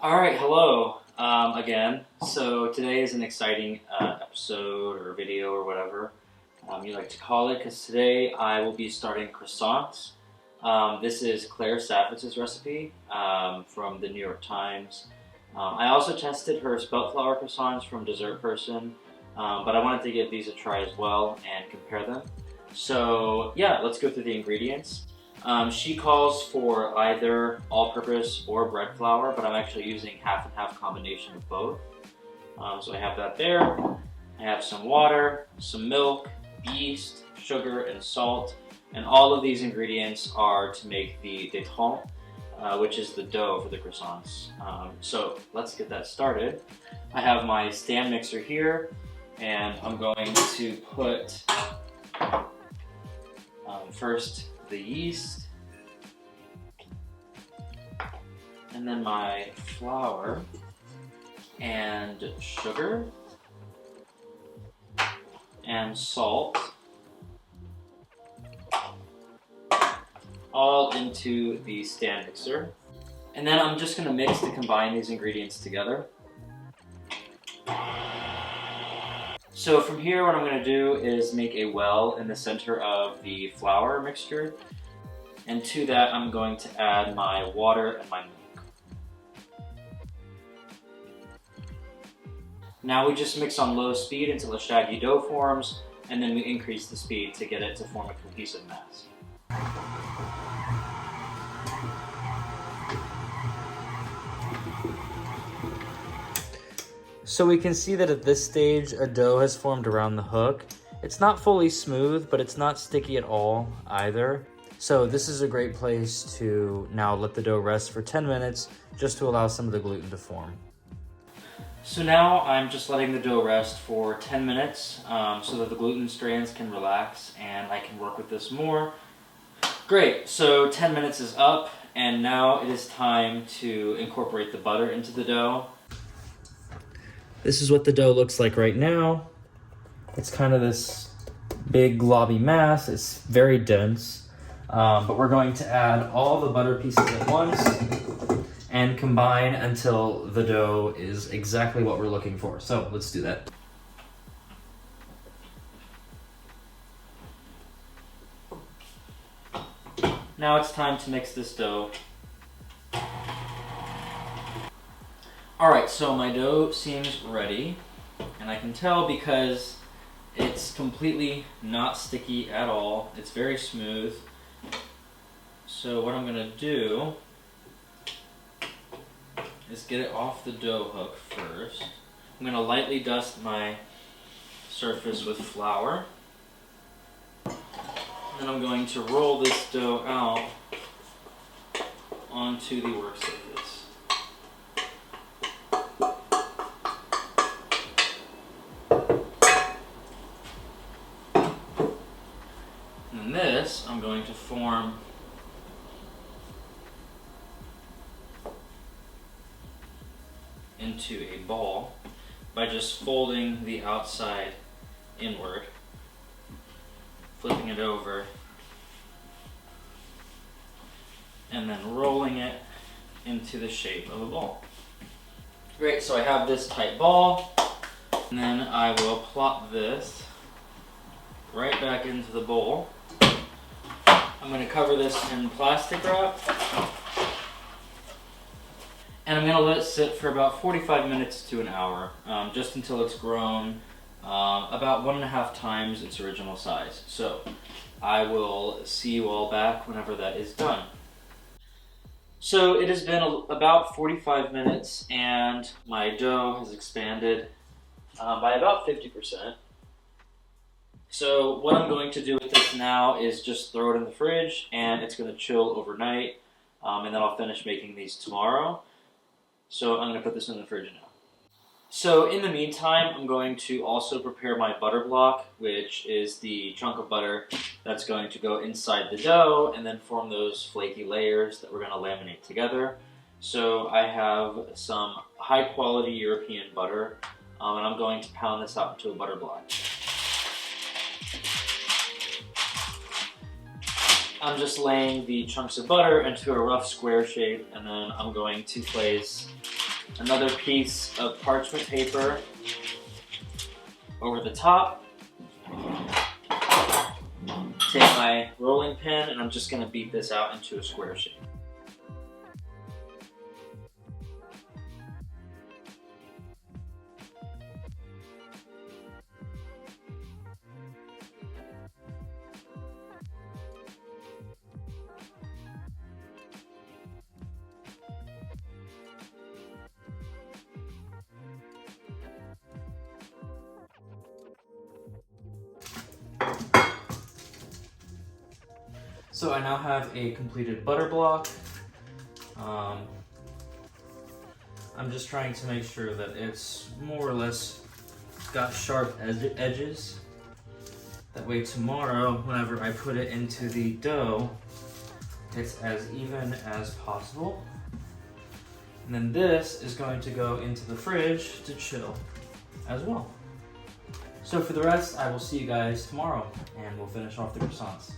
All right, hello again. So today is an exciting episode or video or whatever you like to call it, because today I will be starting croissants. This is Claire Saffitz's recipe from the New York Times. I also tested her spelt flour croissants from Dessert Person, but I wanted to give these a try as well and compare them. So yeah, let's go through the ingredients. She calls for either all-purpose or bread flour, but I'm actually using half and half combination of both. So I have that there. I have some water, some milk, yeast, sugar, and salt. And all of these ingredients are to make the détrempes, which is the dough for the croissants. So let's get that started. I have my stand mixer here, and I'm going to put first the yeast, and then my flour and sugar and salt all into the stand mixer. And then I'm just going to mix to combine these ingredients together. So from here, what I'm going to do is make a well in the center of the flour mixture, and to that I'm going to add my water and my milk. Now we just mix on low speed until a shaggy dough forms, and then we increase the speed to get it to form a cohesive mass. So we can see that at this stage, a dough has formed around the hook. It's not fully smooth, but it's not sticky at all either. So this is a great place to now let the dough rest for 10 minutes, just to allow some of the gluten to form. So now I'm just letting the dough rest for 10 minutes so that the gluten strands can relax and I can work with this more. Great, so 10 minutes is up, and now it is time to incorporate the butter into the dough. This is what the dough looks like right now. It's kind of this big globby mass. It's very dense, but we're going to add all the butter pieces at once and combine until the dough is exactly what we're looking for. So let's do that. Now it's time to mix this dough. Alright, so my dough seems ready, and I can tell because it's completely not sticky at all. It's very smooth. So what I'm going to do is get it off the dough hook first. I'm going to lightly dust my surface with flour. Then I'm going to roll this dough out onto the work surface. And this I'm going to form into a ball by just folding the outside inward, flipping it over, and then rolling it into the shape of a ball. Great, so I have this tight ball, and then I will plop this right back into the bowl. I'm going to cover this in plastic wrap, and I'm going to let it sit for about 45 minutes to an hour, just until it's grown about 1.5 times its original size. So I will see you all back whenever that is done. So it has been about 45 minutes, and my dough has expanded by about 50%. So what I'm going to do with this now is just throw it in the fridge, and it's going to chill overnight, and then I'll finish making these tomorrow. So I'm going to put this in the fridge now. So in the meantime, I'm going to also prepare my butter block, which is the chunk of butter that's going to go inside the dough and then form those flaky layers that we're going to laminate together. So I have some high quality European butter, and I'm going to pound this out into a butter block. I'm just laying the chunks of butter into a rough square shape, and then I'm going to place another piece of parchment paper over the top. Take my rolling pin and I'm just going to beat this out into a square shape. So I now have a completed butter block. I'm just trying to make sure that it's more or less got sharp edges. That way tomorrow, whenever I put it into the dough, it's as even as possible. And then this is going to go into the fridge to chill as well. So for the rest, I will see you guys tomorrow and we'll finish off the croissants.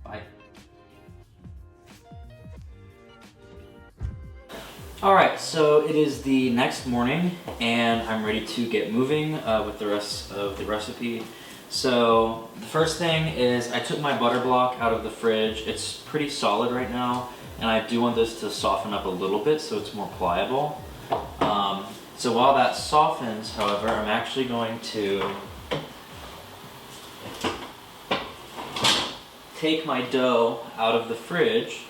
Bye. Alright, so it is the next morning and I'm ready to get moving with the rest of the recipe. So the first thing is I took my butter block out of the fridge. It's pretty solid right now and I do want this to soften up a little bit so it's more pliable. So while that softens, however, I'm actually going to take my dough out of the fridge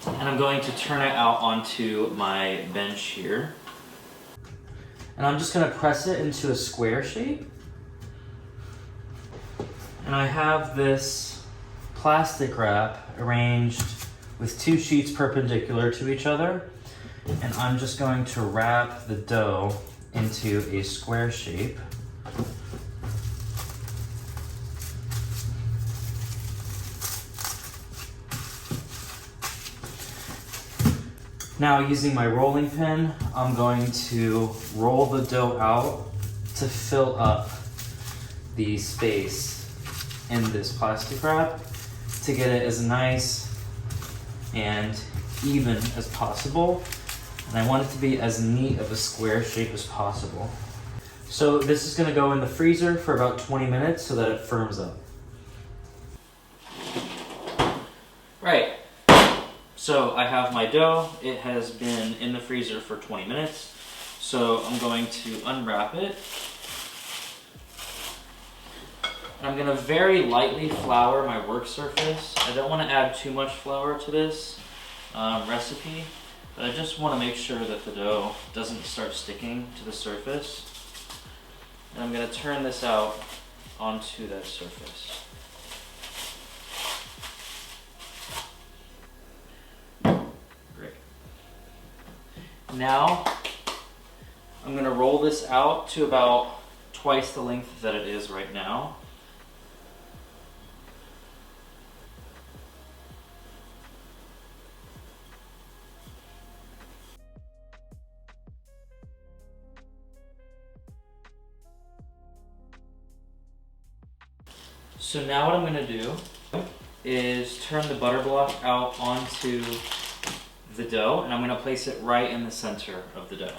and I'm going to turn it out onto my bench here. And I'm just gonna press it into a square shape. And I have this plastic wrap arranged with 2 sheets perpendicular to each other. And I'm just going to wrap the dough into a square shape. Now using my rolling pin, I'm going to roll the dough out to fill up the space in this plastic wrap to get it as nice and even as possible. And I want it to be as neat of a square shape as possible. So this is gonna go in the freezer for about 20 minutes so that it firms up. Right. So I have my dough. It has been in the freezer for 20 minutes. So I'm going to unwrap it. And I'm gonna very lightly flour my work surface. I don't wanna add too much flour to this recipe, but I just wanna make sure that the dough doesn't start sticking to the surface. And I'm gonna turn this out onto that surface. Now, I'm gonna roll this out to about twice the length that it is right now. So now what I'm gonna do is turn the butter block out onto the dough, and I'm going to place it right in the center of the dough.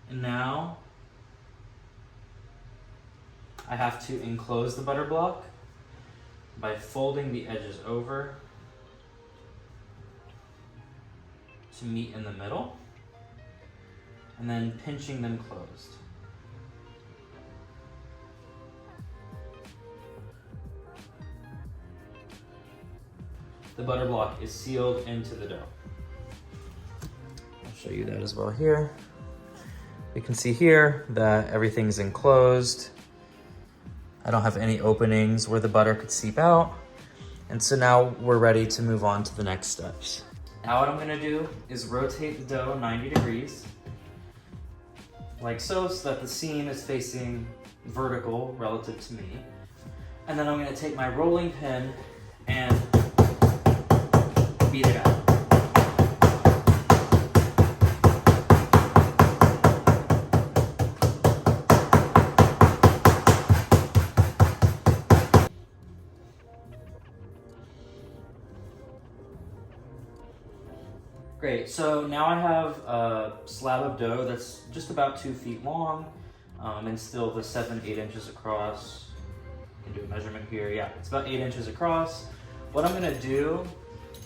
And now I have to enclose the butter block by folding the edges over to meet in the middle, and then pinching them closed. The butter block is sealed into the dough. I'll show you that as well here. You can see here that everything's enclosed. I don't have any openings where the butter could seep out. And so now we're ready to move on to the next steps. Now what I'm gonna do is rotate the dough 90 degrees, like so that the seam is facing vertical relative to me. And then I'm gonna take my rolling pin and beat it out. Great, so now I have a slab of dough that's just about 2 feet long and still the 7-8 inches across. I can do a measurement here. Yeah, it's about 8 inches across. What I'm gonna do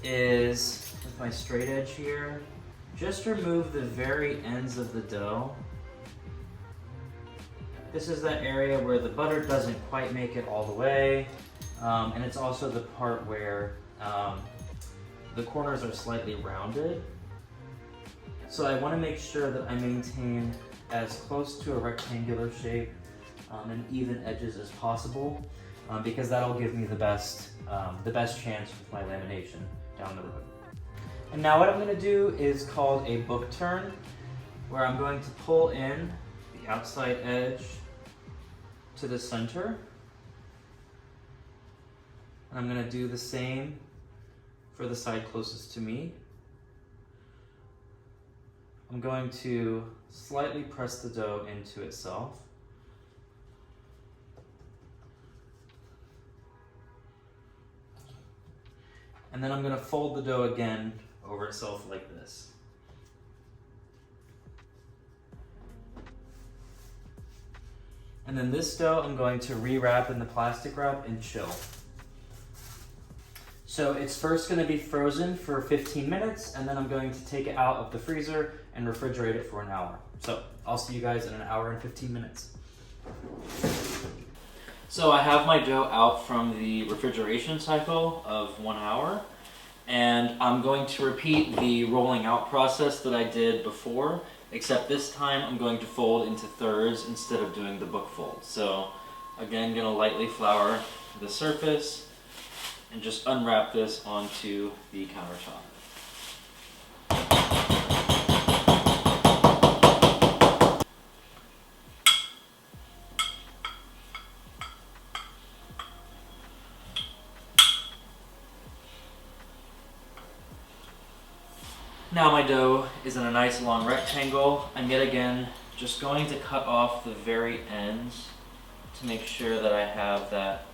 is, with my straight edge here, just remove the very ends of the dough. This is that area where the butter doesn't quite make it all the way, and it's also the part where the corners are slightly rounded. So I want to make sure that I maintain as close to a rectangular shape and even edges as possible, because that'll give me the best chance with my lamination down the road. And now what I'm going to do is called a book turn, where I'm going to pull in the outside edge to the center. And I'm going to do the same for the side closest to me. I'm going to slightly press the dough into itself. And then I'm going to fold the dough again over itself like this. And then this dough I'm going to rewrap in the plastic wrap and chill. So it's first going to be frozen for 15 minutes, and then I'm going to take it out of the freezer and refrigerate it for an hour. So I'll see you guys in an hour and 15 minutes. So I have my dough out from the refrigeration cycle of 1 hour, and I'm going to repeat the rolling out process that I did before, except this time I'm going to fold into thirds instead of doing the book fold. So again, gonna lightly flour the surface and just unwrap this onto the countertop. Now my dough is in a nice long rectangle. I'm yet again just going to cut off the very ends to make sure that I have that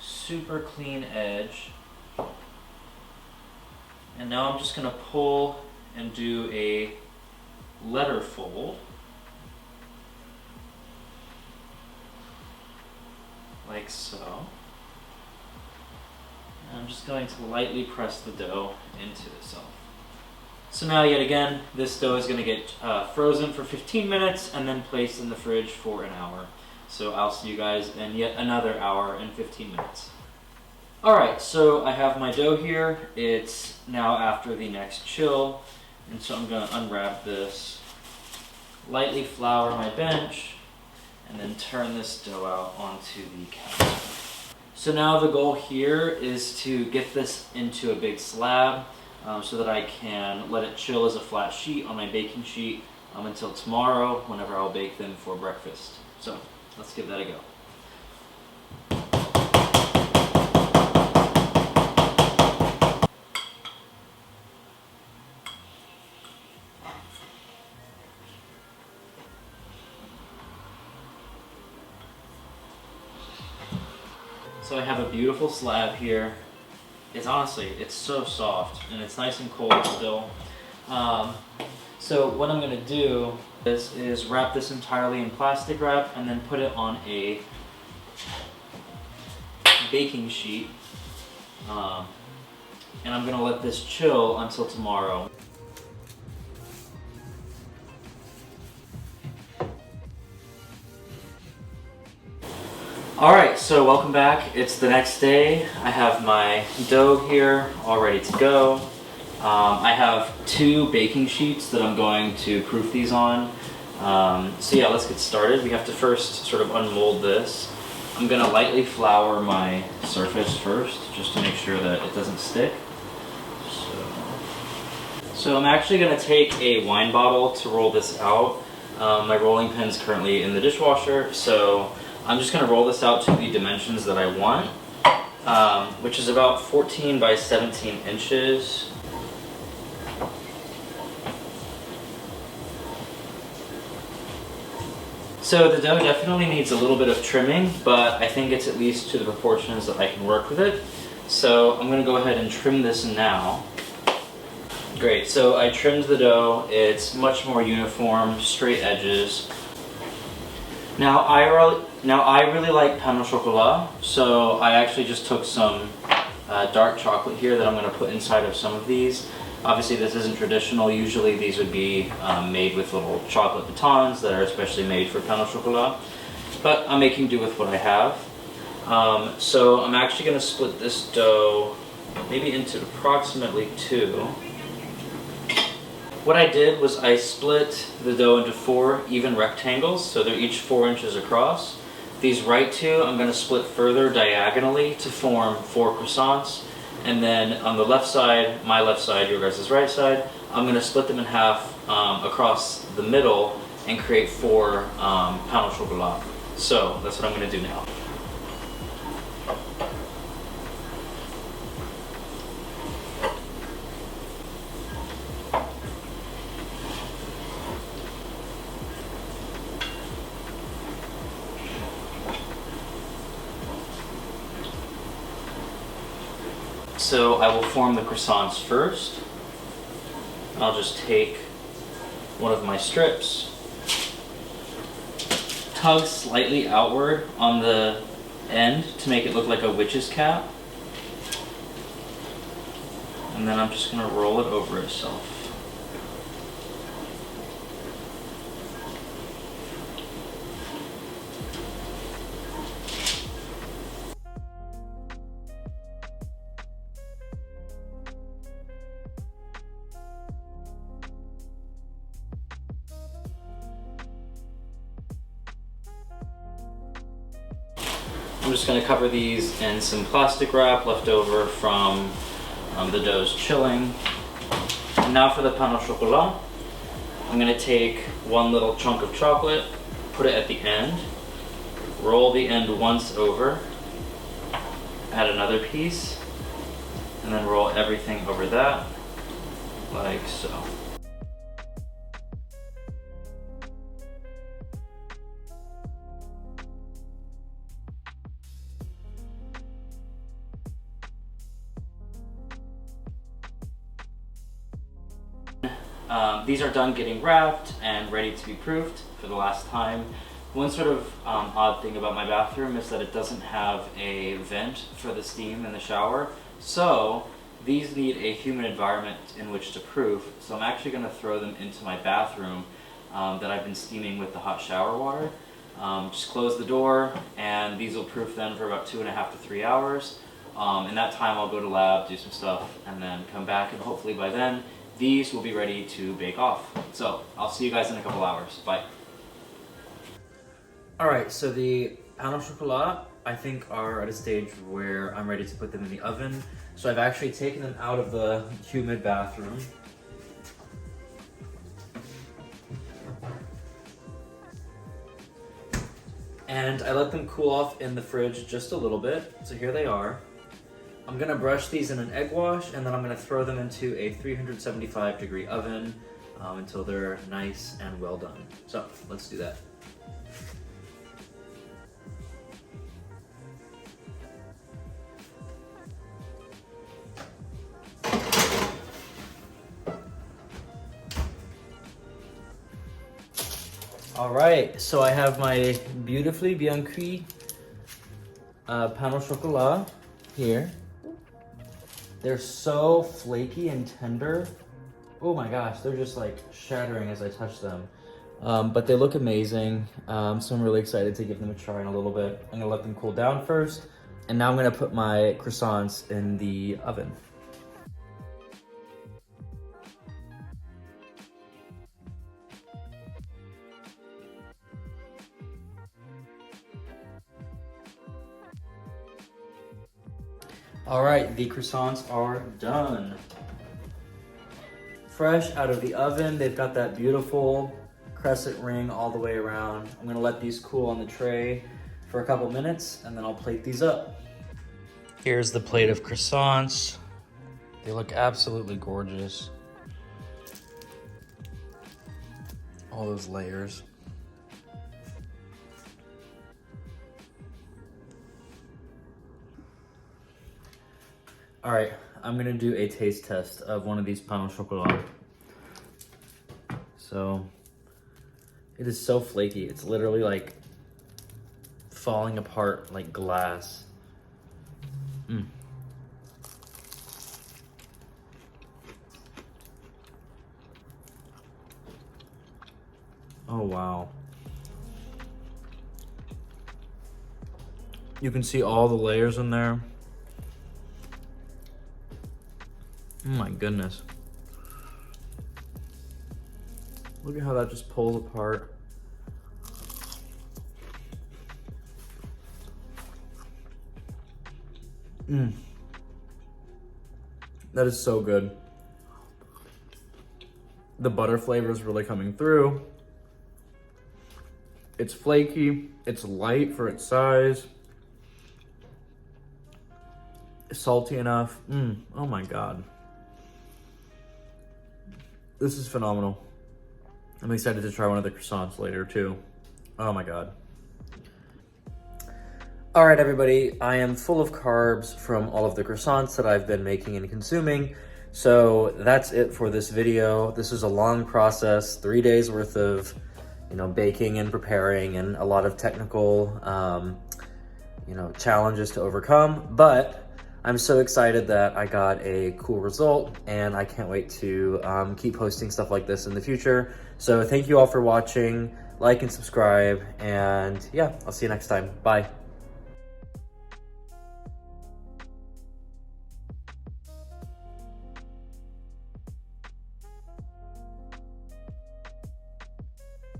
super clean edge. And now I'm just going to pull and do a letter fold, like so. And I'm just going to lightly press the dough into itself. So now yet again, this dough is going to get frozen for 15 minutes and then placed in the fridge for an hour. So I'll see you guys in yet another hour and 15 minutes. Alright, so I have my dough here. It's now after the next chill, and so I'm going to unwrap this, lightly flour my bench, and then turn this dough out onto the counter. So now the goal here is to get this into a big slab so that I can let it chill as a flat sheet on my baking sheet until tomorrow, whenever I'll bake them for breakfast. So let's give that a go. So I have a beautiful slab here. It's so soft and it's nice and cold still. So what I'm going to do is wrap this entirely in plastic wrap and then put it on a baking sheet. And I'm going to let this chill until tomorrow. Alright, so welcome back. It's the next day. I have my dough here all ready to go. I have 2 baking sheets that I'm going to proof these on. So yeah, let's get started. We have to first sort of unmold this. I'm going to lightly flour my surface first, just to make sure that it doesn't stick. So I'm actually going to take a wine bottle to roll this out. My rolling pin's currently in the dishwasher, so I'm just going to roll this out to the dimensions that I want, which is about 14 by 17 inches. So the dough definitely needs a little bit of trimming, but I think it's at least to the proportions that I can work with it. So I'm going to go ahead and trim this now. Great, so I trimmed the dough. It's much more uniform, straight edges. Now I really like pain au chocolat, so I actually just took some dark chocolate here that I'm going to put inside of some of these. Obviously this isn't traditional. Usually these would be made with little chocolate batons that are especially made for pain au chocolat. But I'm making do with what I have. So I'm actually going to split this dough maybe into approximately 2. What I did was I split the dough into 4 even rectangles, so they're each 4 inches across. These right 2 I'm going to split further diagonally to form 4 croissants. And then on the left side, my left side, your guys' right side, I'm going to split them in half across the middle and create 4 pain au chocolat. So that's what I'm going to do now. So I will form the croissants first. I'll just take one of my strips, tug slightly outward on the end to make it look like a witch's cap. And then I'm just going to roll it over itself. I'm just going to cover these in some plastic wrap left over from the dough's chilling. And now for the pain au chocolat, I'm going to take one little chunk of chocolate, put it at the end, roll the end once over, add another piece, and then roll everything over that, like so. These are done getting wrapped and ready to be proofed for the last time. One sort of odd thing about my bathroom is that it doesn't have a vent for the steam in the shower. So these need a humid environment in which to proof. So I'm actually going to throw them into my bathroom that I've been steaming with the hot shower water. Just close the door and these will proof then for about 2.5 to 3 hours. In that time I'll go to lab, do some stuff, and then come back, and hopefully by then these will be ready to bake off. So I'll see you guys in a couple hours. Bye. Alright, so the pain au chocolat I think are at a stage where I'm ready to put them in the oven. So I've actually taken them out of the humid bathroom. And I let them cool off in the fridge just a little bit. So here they are. I'm gonna brush these in an egg wash, and then I'm gonna throw them into a 375-degree oven until they're nice and well done. So let's do that. All right, so I have my beautifully bien cuit pain au chocolat here. They're so flaky and tender. Oh my gosh, they're just like shattering as I touch them. But they look amazing, so I'm really excited to give them a try in a little bit. I'm gonna let them cool down first, and now I'm gonna put my croissants in the oven. All right, the croissants are done. Fresh out of the oven, they've got that beautiful crescent ring all the way around. I'm gonna let these cool on the tray for a couple minutes, and then I'll plate these up. Here's the plate of croissants. They look absolutely gorgeous. All those layers. All right, I'm gonna do a taste test of one of these pain au chocolat. So, it is so flaky. It's literally like falling apart like glass. Oh, wow. You can see all the layers in there. Oh my goodness. Look at how that just pulls apart. That is so good. The butter flavor is really coming through. It's flaky, it's light for its size. Salty enough. Oh my God. This is phenomenal. I'm excited to try one of the croissants later too. Oh my God. All right, everybody, I am full of carbs from all of the croissants that I've been making and consuming. So that's it for this video. This is a long process, 3 days worth of, baking and preparing and a lot of technical, challenges to overcome. But I'm so excited that I got a cool result, and I can't wait to keep posting stuff like this in the future. So thank you all for watching, like and subscribe, and yeah, I'll see you next time. Bye.